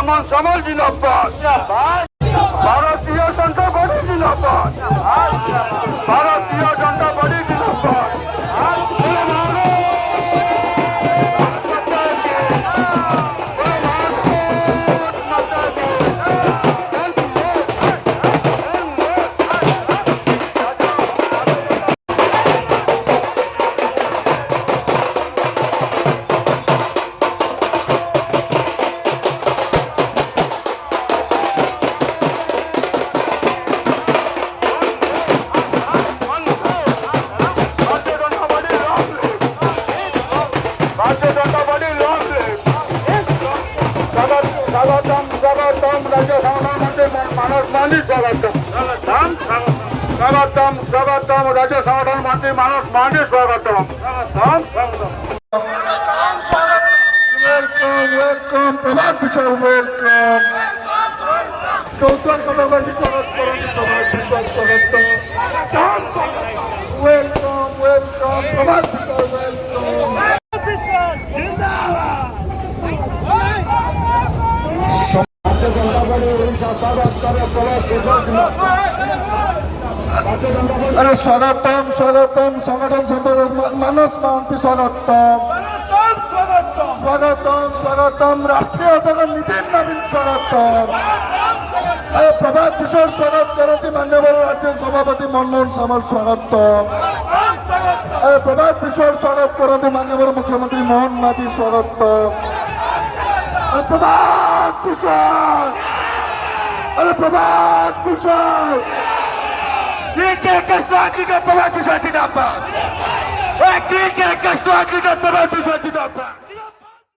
মনমোহন সামল জিন্দাবাদ, ভারতীয় জনতা পার্টি জিন্দাবাদ, ভারতীয় জনতা পার্টি জিন্দাবাদ। স্বাগতম রাজ্য সংগঠন মন্ত্রী মানস মান্ডি স্বাগতম। ওয়েলকাম প্রভাত বিশাল ওয়েলকাম। চৌদ্দবাসী স্বাগত করেন প্রভাত বিশাল স্বাগতম। ওয়েলকাম ওয়েলকাম প্রভাত বিশাল ওয়েলকাম। अरे स्वागतम स्वागतम संगठन संपादक मानस महंती स्वागतम स्वागतम स्वागतम राष्ट्रीय अध्यक्ष नितिन नवीन स्वागतम। अरे प्रभात किशोर स्वागत करती मान्यवर राज्य सभापति मनमोहन सामल स्वागतम। अरे प्रभात किशोर स्वागत करती मान्यवर मुख्यमंत्री मोहन माझी स्वागतम। अरे प्रभात किशोर, अरे प्रभात किशोर क्रिकेट प्रभात विश्वास जिंदाबाद, क्रिकेट प्रभात विश्वास जिंदाबाद।